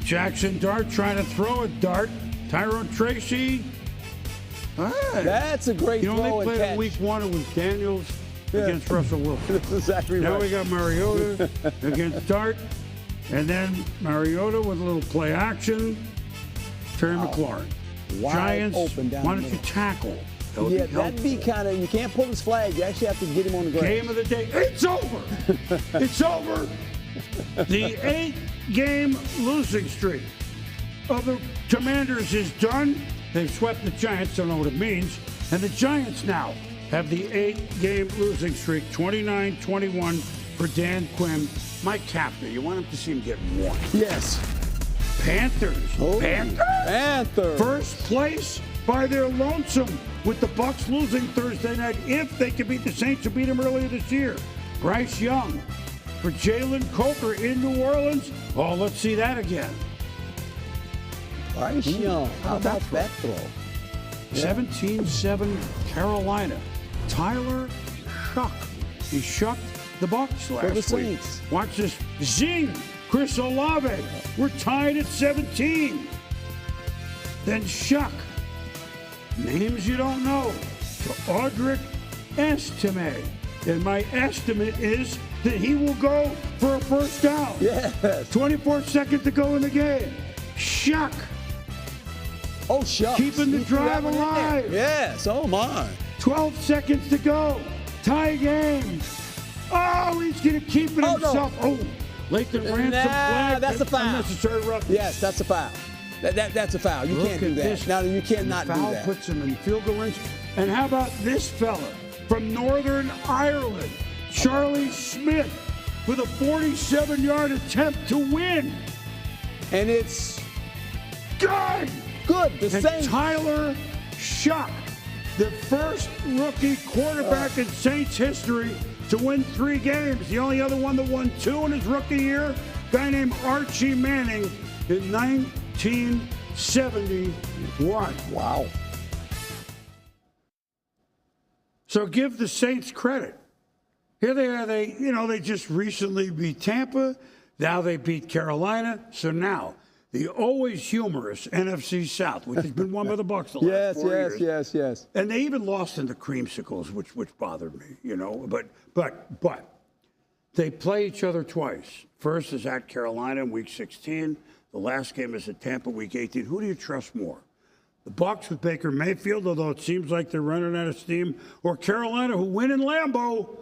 Jackson Dart trying to throw a dart. Tyrone Tracy. Hey. That's a great They throw and played catch. in week 1. It was Daniels against Russell Wilson. That's exactly Now right. we got Mariota against Dart. And then Mariota with a little play action. Terry McLaurin. Wide Giants, open down why the don't you middle. tackle? That would Yeah, be that'd be helpful. kind of, you can't pull his flag. You actually have to get him on the ground. Game of the day. It's over. It's over. The 8-game losing streak of the Commanders is done. They've swept the Giants. Don't know what it means. And the Giants now have the 8-game losing streak, 29-21 for Dan Quinn. Mike Kapner, you want him to see him get one. Yes. Panthers. Oh, Panthers. Panther. First place by their lonesome with the Bucs losing Thursday night if they can beat the Saints who beat them earlier this year. Bryce Young for Jalen Coker in New Orleans. Oh, let's see that again. Bryce Young. How about that throw? 17-7 Carolina. Tyler Shuck. He shucked the Bucs last the week. Saints. Watch this. Zing. Chris Olave. We're tied at 17. Then Shuck. Names you don't know. To Audric Estime. And my estimate is that he will go for a first down. Yes. 24 seconds to go in the game. Shuck. Oh, shucks. Keeping the He threw that drive one in there. alive. Yes. Oh, my. 12 seconds to go. Tie game. Oh, he's going to keep it Oh, no. himself. Oh, Lathan Ransom Nah, flag. that's a foul. Unnecessary roughness. Yes, that's a foul. That's a foul. You Look can't do at that. this. Now, you cannot The do foul that. puts him in field goal range. And how about this fella from Northern Ireland, Charlie Smith, with a 47-yard attempt to win. And it's Good. good. The And Saints. Tyler Shuck, the first rookie quarterback in Saints history to win 3 games. The only other one that won 2 in his rookie year, a guy named Archie Manning in 1971. Wow. So give the Saints credit. Here they are. They just recently beat Tampa. Now they beat Carolina. So now the always humorous NFC South, which has been one of the Bucs the last 4 years. Yes. And they even lost in the creamsicles, which bothered me, you know. But they play each other twice. First is at Carolina in Week 16. The last game is at Tampa Week 18. Who do you trust more? The Bucs with Baker Mayfield, although it seems like they're running out of steam, or Carolina, who win in Lambeau,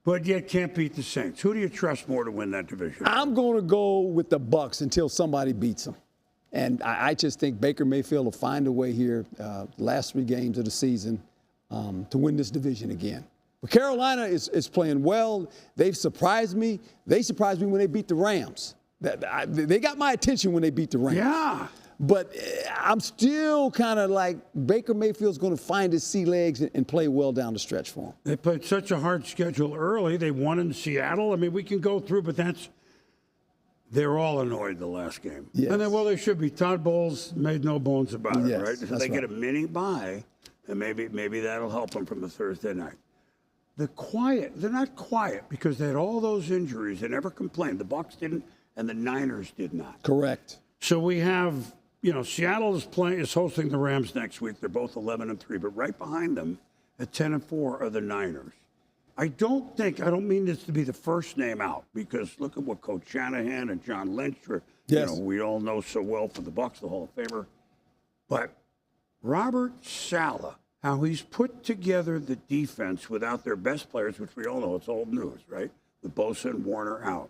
but yet can't beat the Saints. Who do you trust more to win that division? I'm going to go with the Bucs until somebody beats them. And I just think Baker Mayfield will find a way here, last 3 games of the season, to win this division again. But Carolina is playing well. They've surprised me. They surprised me when they beat the Rams. They got my attention when they beat the Rams. Yeah. But I'm still kind of like Baker Mayfield's going to find his sea legs and play well down the stretch for him. They played such a hard schedule early. They won in Seattle. I mean, we can go through, but they're all annoyed the last game. Yes. And then, well, they should be. Todd Bowles made no bones about it, Yes, right? So that's they get a right. mini bye, and maybe that'll help them from the Thursday night. They're not quiet because they had all those injuries. They never complained. The Bucs didn't, and the Niners did not. Correct. So we have, Seattle is hosting the Rams next week. They're both 11-3, but right behind them at 10-4 are the Niners. I don't mean this to be the first name out, because look at what Coach Shanahan and John Lynch are, Yes. we all know so well for the Bucs, the Hall of Famer. But Robert Saleh, how he's put together the defense without their best players, which we all know it's old news, right? With Bosa and Warner out.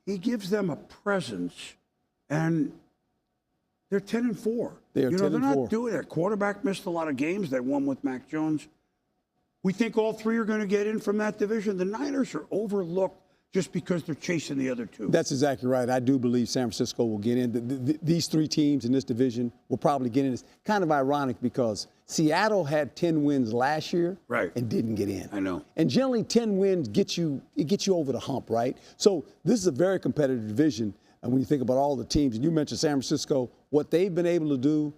He gives them a presence, and they're 10-4. They are 10-4. They're not doing it. Quarterback missed a lot of games. They won with Mac Jones. We think all 3 are going to get in from that division. The Niners are overlooked just because they're chasing the other 2. That's exactly right. I do believe San Francisco will get in. These 3 teams in this division will probably get in. It's kind of ironic because Seattle had 10 wins last year and didn't get in. I know. And generally 10 wins get you over the hump, right? So this is a very competitive division. And when you think about all the teams, and you mentioned San Francisco, what they've been able to do,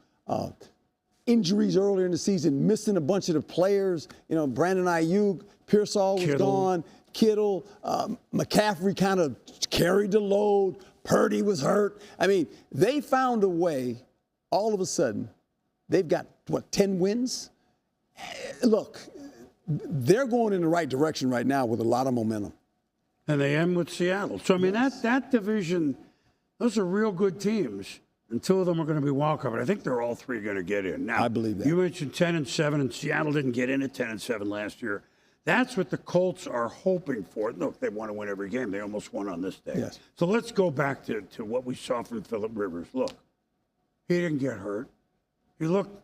injuries earlier in the season, missing a bunch of the players, Brandon Ayuk, Pearsall was gone. Kittle, McCaffrey kind of carried the load. Purdy was hurt. I mean, they found a way. All of a sudden, they've got, 10 wins? Look, they're going in the right direction right now with a lot of momentum. And they end with Seattle. So, I mean, that division, those are real good teams. And 2 of them are going to be wild-card. I think they're all 3 going to get in. Now, I believe that. You mentioned 10-7, and Seattle didn't get in at 10-7 last year. That's what the Colts are hoping for. Look, they want to win every game. They almost won on this day. Yes. So let's go back to what we saw from Phillip Rivers. Look, he didn't get hurt. He looked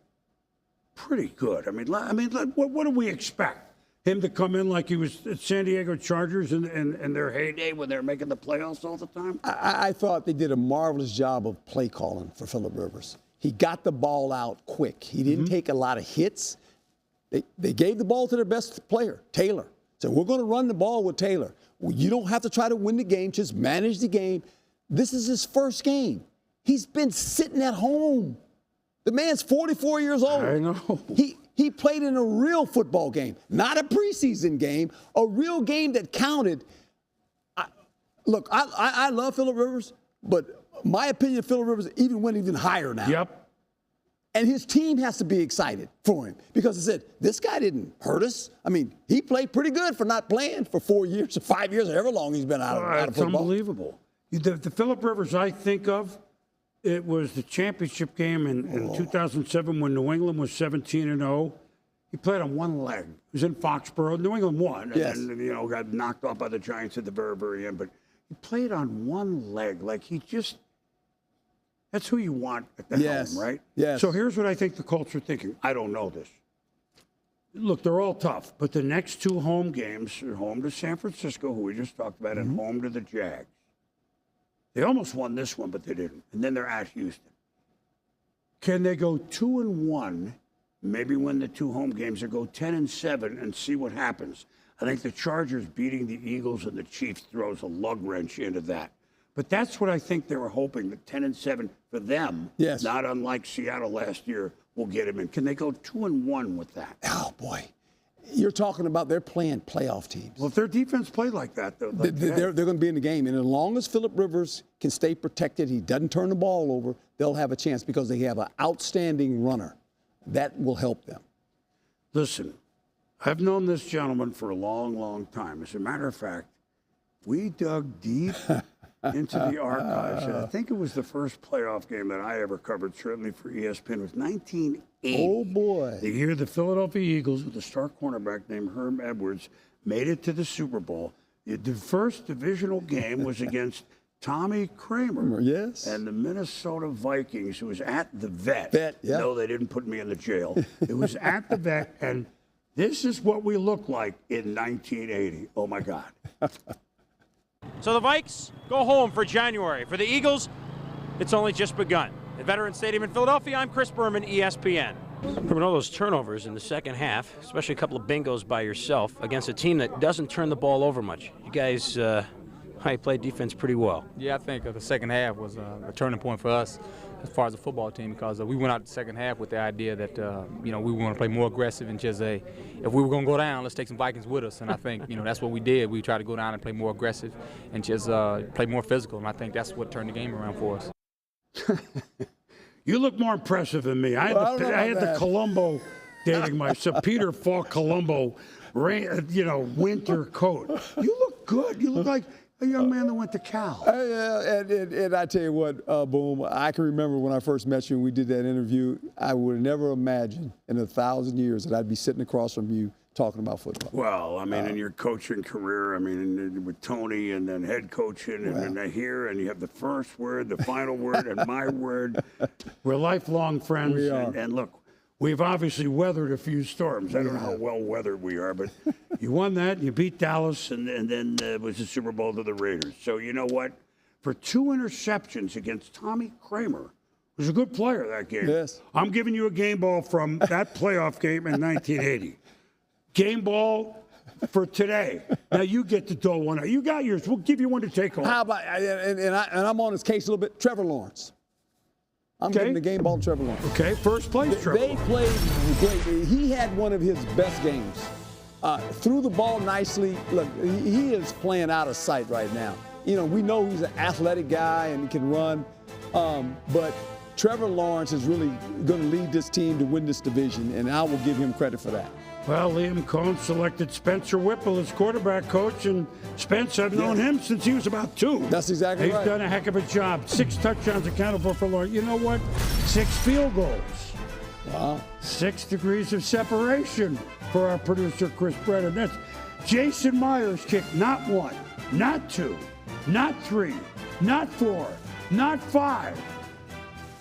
pretty good. I mean, what do we expect? Him to come in like he was at San Diego Chargers in their heyday when they're making the playoffs all the time? I thought they did a marvelous job of play calling for Phillip Rivers. He got the ball out quick. He didn't take a lot of hits. They gave the ball to their best player, Taylor. So we're going to run the ball with Taylor. Well, you don't have to try to win the game. Just manage the game. This is his first game. He's been sitting at home. The man's 44 years old. I know. He played in a real football game, not a preseason game, a real game that counted. Look, I love Phillip Rivers, but my opinion of Phillip Rivers even went even higher now. Yep. And his team has to be excited for him because they said, this guy didn't hurt us. I mean, he played pretty good for not playing for 4 years or 5 years, however long he's been out of football. It's unbelievable. The Phillip Rivers I think of, it was the championship game in 2007 when New England was 17-0. He played on one leg. He was in Foxborough. New England won. Yes. And then, got knocked off by the Giants at the very, very end. But he played on one leg. Like that's who you want at the helm, right? Yes. So here's what I think the Colts are thinking. I don't know this. Look, they're all tough, but the next 2 home games are home to San Francisco, who we just talked about, and home to the Jags. They almost won this one, but they didn't. And then they're at Houston. Can they go 2-1, maybe win the 2 home games, or go 10-7 and see what happens? I think the Chargers beating the Eagles and the Chiefs throws a lug wrench into that. But that's what I think they were hoping, that 10-7 for them, not unlike Seattle last year, will get them in. Can they go 2-1 with that? Oh, boy. You're talking about they're playing playoff teams. Well, if their defense played like that, though, They're going to be in the game. And as long as Phillip Rivers can stay protected, he doesn't turn the ball over, they'll have a chance because they have an outstanding runner. That will help them. Listen, I've known this gentleman for a long, long time. As a matter of fact, we dug deep into the archives. And I think it was the first playoff game that I ever covered, certainly for ESPN. It was 1980. Oh, boy. The year the Philadelphia Eagles, with a star cornerback named Herm Edwards, made it to the Super Bowl. The first divisional game was against Tommy Kramer. Yes. And the Minnesota Vikings. It was at the Vet. Yeah. No, they didn't put me in the jail. It was at the Vet, and this is what we looked like in 1980. Oh, my God. So the Vikes go home for January. For the Eagles, it's only just begun. At Veterans Stadium in Philadelphia, I'm Chris Berman, ESPN. From all those turnovers in the second half, especially a couple of bingos by yourself against a team that doesn't turn the ball over much. You guys, you played defense pretty well. Yeah, I think the second half was a turning point for us as far as the football team because we went out the second half with the idea that we want to play more aggressive and just if we were going to go down, let's take some Vikings with us. And I think that's what we did. We tried to go down and play more aggressive and just play more physical. And I think that's what turned the game around for us. You look more impressive than me. I had the Columbo dating myself, Peter Falk Columbo, winter coat. You look good. You look like a young man that went to Cal. And I tell you what, Boom, I can remember when I first met you and we did that interview, I would have never imagined in 1,000 years that I'd be sitting across from you talking about football. Well, I mean, in your coaching career, I mean, with Tony and then head coaching and then here, and you have the first word, the final word, and my word. We're lifelong friends. We are. And look, we've obviously weathered a few storms. I don't know how well weathered we are, but you won that, you beat Dallas, and then it was the Super Bowl to the Raiders. So you know what? For 2 interceptions against Tommy Kramer, was a good player that game. Yes. I'm giving you a game ball from that playoff game in 1980. Game ball for today. Now you get to dole one out. You got yours. We'll give you one to take home. How about, and I'm on his case a little bit, Trevor Lawrence. I'm giving the game ball to Trevor Lawrence. Okay, first place, Trevor. They played great. He had one of his best games. Threw the ball nicely. Look, he is playing out of sight right now. We know he's an athletic guy and he can run, but Trevor Lawrence is really going to lead this team to win this division, and I will give him credit for that. Well, Liam Cohn selected Spencer Whipple as quarterback coach, and Spence, I've known him since he was about 2. That's exactly right. He's done a heck of a job. 6 touchdowns accounted for Lawrence. You know what? 6 field goals. Wow. 6 degrees of separation for our producer, Chris Brennan. That's Jason Myers kicked not 1, not 2, not 3, not 4, not 5.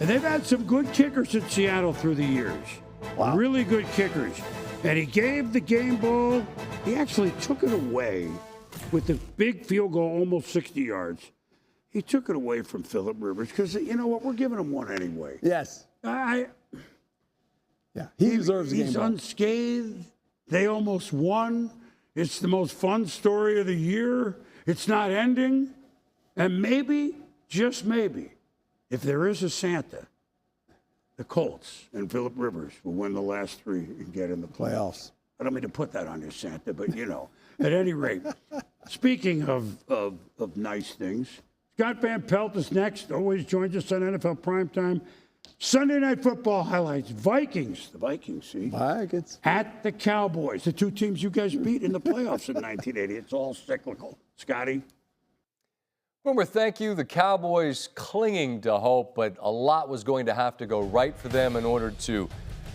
And they've had some good kickers in Seattle through the years. Wow. Really good kickers. And he gave the game ball. He actually took it away with the big field goal, almost 60 yards. He took it away from Phillip Rivers because, you know what, we're giving him one anyway. Yes. Yeah, he deserves the game He's ball. unscathed. They almost won. It's the most fun story of the year. It's not ending. And maybe, just maybe, if there is a Santa, the Colts and Phillip Rivers will win the last 3 and get in the playoffs. I don't mean to put that on you, Santa, but At any rate, speaking of nice things, Scott Van Pelt is next. Always joins us on NFL Primetime. Sunday Night Football highlights. Vikings, the Vikings, see? Vikings. At the Cowboys, the 2 teams you guys beat in the playoffs in 1980. It's all cyclical. Scotty? Boomer, thank you. The Cowboys clinging to hope, but a lot was going to have to go right for them in order to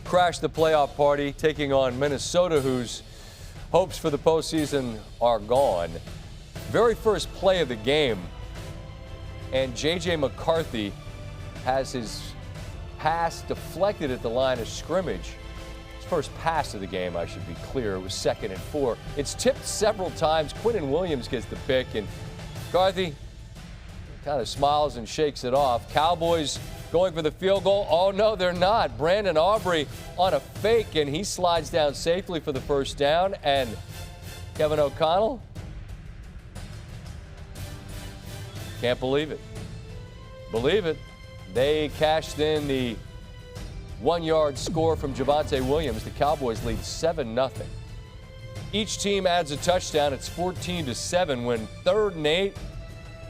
crash the playoff party, taking on Minnesota, whose hopes for the postseason are gone. Very first play of the game, and J.J. McCarthy has his pass deflected at the line of scrimmage. His first pass of the game, I should be clear. It was 2nd and 4. It's tipped several times. Quinnen Williams gets the pick, and McCarthy kind of smiles and shakes it off. Cowboys going for the field goal. Oh, no, they're not. Brandon Aubrey on a fake, and he slides down safely for the first down. And Kevin O'Connell can't believe it. Believe it. They cashed in the 1-yard score from Javonte Williams. The Cowboys lead 7-0 Each team adds a touchdown. It's 14-7 when 3rd and 8.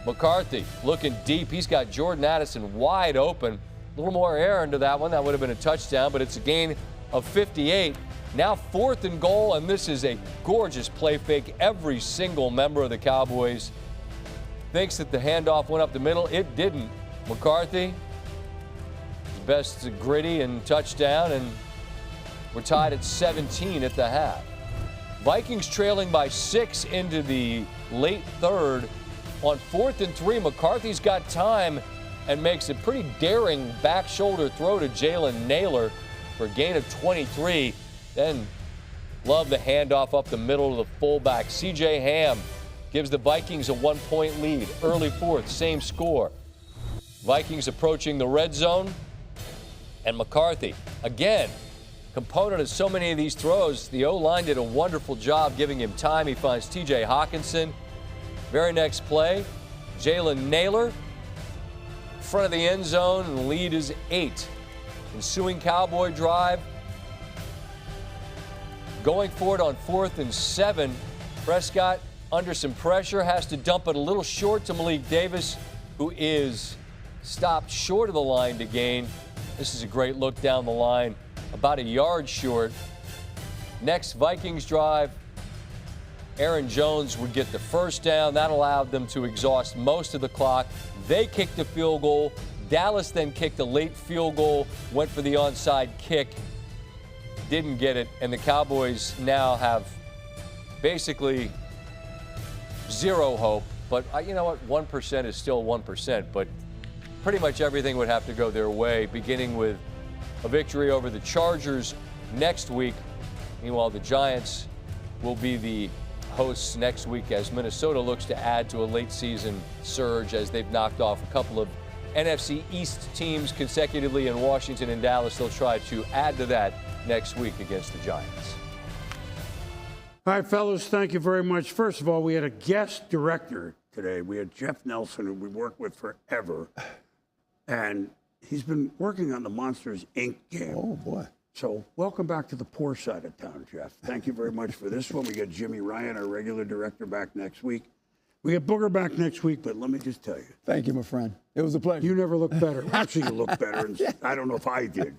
McCarthy looking deep. He's got Jordan Addison wide open. A little more air into that one. That would have been a touchdown, but it's a gain of 58. Now 4th and goal, and this is a gorgeous play fake. Every single member of the Cowboys thinks that the handoff went up the middle. It didn't. McCarthy, his best gritty and touchdown, and we're tied at 17 at the half. Vikings trailing by 6 into the late 3rd. On 4th and 3, McCarthy's got time and makes a pretty daring back shoulder throw to Jalen Naylor for a gain of 23. Then love the handoff up the middle to the fullback. C.J. Ham gives the Vikings a 1-point lead. Early 4th, same score. Vikings approaching the red zone. And McCarthy, again, component of so many of these throws. The O-line did a wonderful job giving him time. He finds T.J. Hawkinson. Very next play, Jalen Naylor, front of the end zone, and the lead is 8. Ensuing Cowboy drive. Going for it on 4th and 7. Prescott, under some pressure, has to dump it a little short to Malik Davis, who is stopped short of the line to gain. This is a great look down the line, about a yard short. Next Vikings drive, Aaron Jones would get the first down. That allowed them to exhaust most of the clock. They kicked a field goal. Dallas then kicked a late field goal, went for the onside kick, didn't get it, and the Cowboys now have basically zero hope. But you know what? 1% is still 1%, but pretty much everything would have to go their way, beginning with a victory over the Chargers next week. Meanwhile, the Giants will be the hosts next week as Minnesota looks to add to a late season surge as they've knocked off a couple of NFC East teams consecutively in Washington and Dallas. They'll try to add to that next week against the Giants. All right, fellas, thank you very much. First of all, we had a guest director today. We had Jeff Nelson, who we worked with forever. And he's been working on the Monsters, Inc. game. Oh, boy. So welcome back to the poor side of town, Jeff. Thank you very much for this one. We got Jimmy Ryan, our regular director, back next week. We got Booger back next week, but let me just tell you. Thank you, my friend. It was a pleasure. You never looked better. Actually, you look better. And I don't know if I did.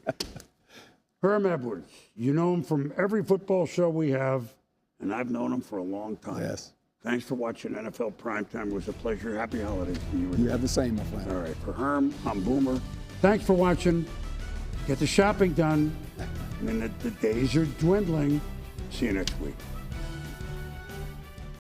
Herm Edwards, you know him from every football show we have, and I've known him for a long time. Yes. Thanks for watching NFL Primetime. It was a pleasure. Happy holidays to you. You have the same, my friend. All right. For Herm, I'm Boomer. Thanks for watching. Get the shopping done. I mean, the days are dwindling. See you next week.